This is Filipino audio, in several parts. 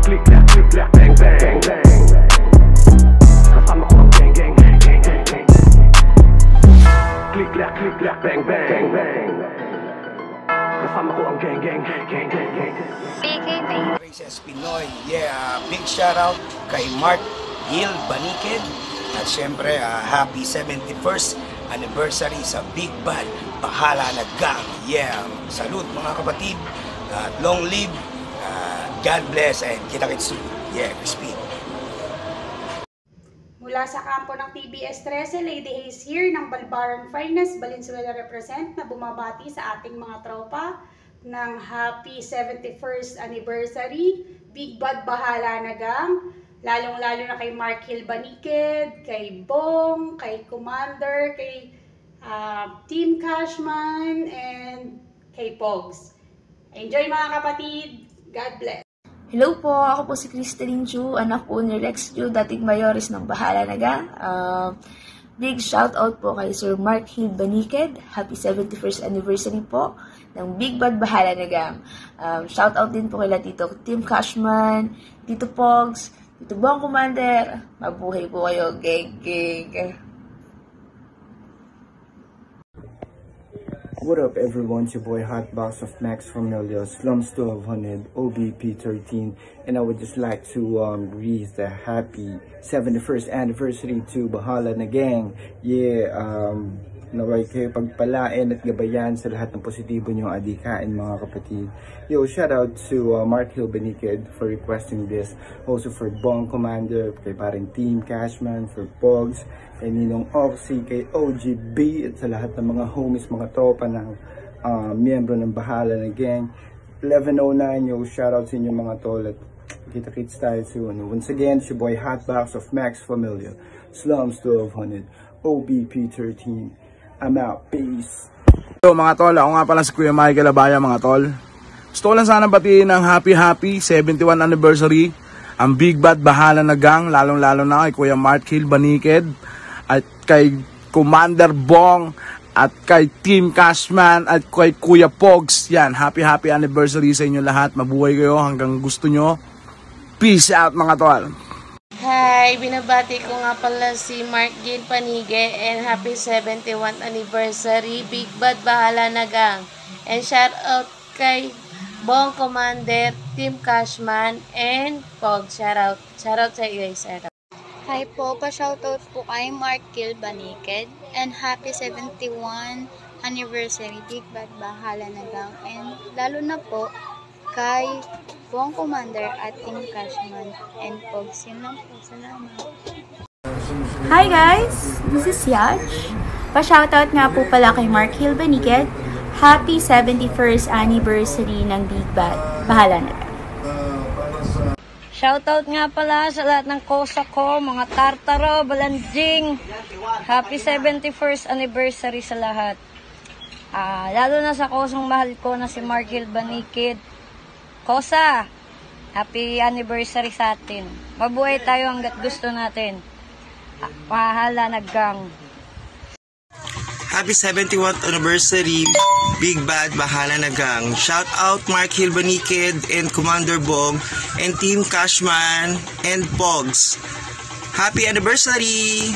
Click clack, bang bang, bang bang. Kasama ko ang gang gang, gang gang gang. Click clack, bang bang, bang bang. Kasama ko ang gang gang, gang gang gang. BKB Princess Pinoy, yeah, big shout out kay Mark Hill Banikid. At syempre, happy 71st anniversary sa Big Bad Bahala na Gang. Yeah, salute mga kapatid. At long live, God bless, and kita-kits. Yeah, crispy. Mula sa kampo ng TBS 13, Lady Hayes here ng Balbaran Finest, Valenzuela represent, na bumabati sa ating mga tropa ng happy 71st anniversary, Big Bad Bahala na Gang. Lalong-lalo na kay Mark Hill Banikid, kay Bong, kay Commander, kay Team Cashman, and kay Pogs. Enjoy mga kapatid! God bless! Hello po, ako po si Crystalline Chu, anak po ni Rex Chu, dating mayores ng Bahala na Gang. Big shout out po kay Sir Mark Hill Banikid. Happy 71st anniversary po ng Big Bad Bahala na Gang. Shout out din po kay Tito Team Cashman, Tito Pogs, Tito Bong Commander. Mabuhay po kayo, geng. What up everyone, it's your boy Hotbox of Max Familia, Slums 1200, OBP 13, and I would just like to greet the happy 71st anniversary to Bahala na Gang. Yeah, naway kayo pagpalain at gabayan sa lahat ng positibo niyong adikain mga kapatid. Yo, shout out to Mark Hill Banikid for requesting this. Also for Bong Commander, kay parang Team Cashman, for Pogs, kay Ninong Oxy, kay OGB, at sa lahat ng mga homies, mga tropa ng miyembro ng Bahala na Gang. 1109, yo, shout out sa inyo mga tol, at kita-kits tayo soon. Once again, it's your boy Hotbox of Max Familia, Slums 1200, OBP 13. I'm out. Peace. So mga tol, ako nga pala si Kuya Michael Abaya mga tol. Gusto ko lang sana batiin ng happy 71 anniversary ang Big Bad Bahala na Gang, lalong-lalo na kay Kuya Mark Hill Banikid at kay Commander Bong at kay Team Cashman at kay Kuya Pogs. Yan, happy anniversary sa inyo lahat. Mabuhay kayo hanggang gusto nyo. Peace out mga tol. Hi, binabati ko nga pala si Mark Hill Banikid and happy 71st anniversary Big Bad Bahala na Gang. And shout out kay Bong Commander, Team Cashman, and Pog. Shout out sa iyo guys. Hi po, pa-shoutout po kay Mark Hill Banikid and happy 71 anniversary Big Bad Bahala na Gang. And lalo na po kay Bong Commander at Team Cashman and Pogs. Yun lang po. Salamat. Hi guys! This is Yaj. Pa-shoutout nga po pala kay Mark Hill Banikid. Happy 71st anniversary ng Big Bad Bahala na Gang. Shoutout nga pala sa lahat ng kosa ko, mga tartaro, balanjing. Happy 71st anniversary sa lahat. Lalo na sa kosong mahal ko na si Mark Hill Banikid. Kosa, happy anniversary sa atin. Mabuhay tayo hanggat gusto natin. Bahala na Gang. Happy 71st anniversary, Big Bad Bahala na Gang. Shout out Mark Hill Banikid and Commander Bong and Team Cashman and Pogs. Happy anniversary!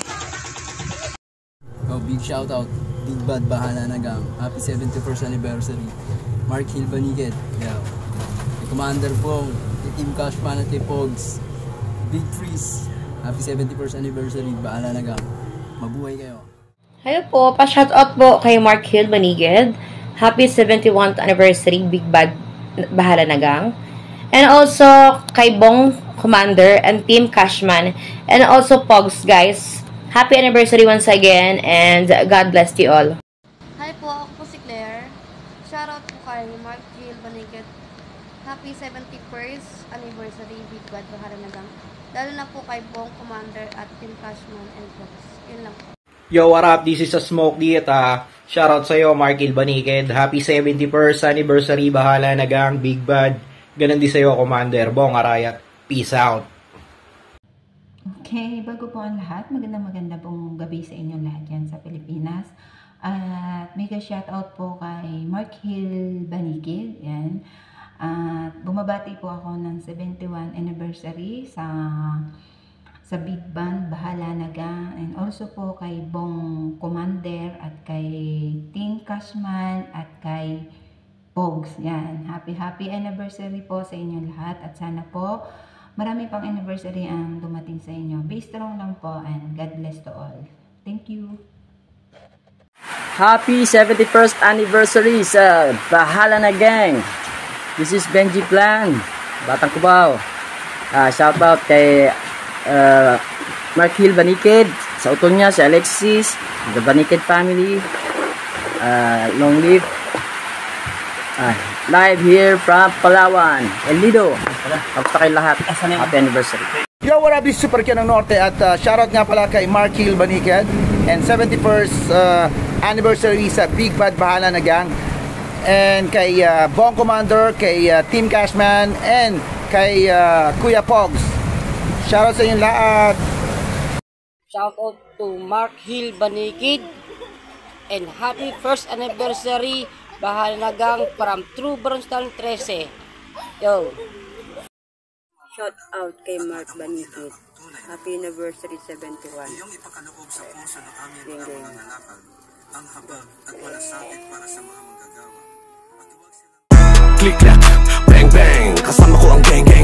Big shout out, Big Bad Bahala na Gang. Happy 71st anniversary, Mark Hill Banikid. Yeah. Commander Bong, Team Cashman at Pogs. Big Freeze. Happy 71st anniversary, Bahala na Gang. Mabuhay kayo. Hello po, pa-shoutout po kay Mark Hill Banikid. Happy 71st anniversary, Big Bad Bahala na Gang. And also kay Bong Commander and Team Cashman. And also Pogs, guys. Happy anniversary once again and God bless you all. Hi po, ako po si Claire. Shoutout po kay Mark Hill Banikid. Happy 71st anniversary, Big Bad Bahala na Gang. Lalo na po kay Bong Commander at Team Cashman and Pogs. Yun lang po. Yo, what up? This is a Smokey at shoutout sa'yo, Mark Hill Banikid. Happy 71st anniversary, Bahala na Gang, Big Bad. Ganun din sa'yo, Commander Bong Arayat. Peace out. Okay, bago po ang lahat, maganda pong gabi sa inyong lahat yan sa Pilipinas. At mega shoutout po kay Mark Hill Banikid. Yan. At bumabati po ako ng 71 anniversary sa Big Band Bahala na Gang, and also po kay Bong Commander at kay Team Cashman at kay Pogs. Yan. Happy anniversary po sa inyo lahat, at sana po marami pang anniversary ang dumating sa inyo. Be strong lang po, and God bless to all. Thank you. Happy 71st anniversary sa Bahala na Gang. This is Benji Plan, Batang Cubao. Shout out kay Mark Hill Baniked, sa utol niya si Alexis, the Baniked family. Long live. Live here from Palawan, El Nido. Kamusta kayo lahat? Happy anniversary. Yo, what up, this Super Ken ng Norte, at shoutout nga pala kay Mark Hill Baniked and 71st anniversary sa Big Bad Bahala na Gang, and kay Bong Commander, kay Team Cashman, and kay Kuya Pogs. Shoutout sa inyo lahat. Shoutout to Mark Hill Banikid, and happy first anniversary Bahala na Gang from True Bronstone 13. Yo! Shout out kay Mark Banikid. Happy anniversary 71. Iyong ipakaloob sa puso ng aming mga manlalakad ang habag at malasakit para sa mga manggagawa. Click clack, bang bang, kasama ko ang gang gang.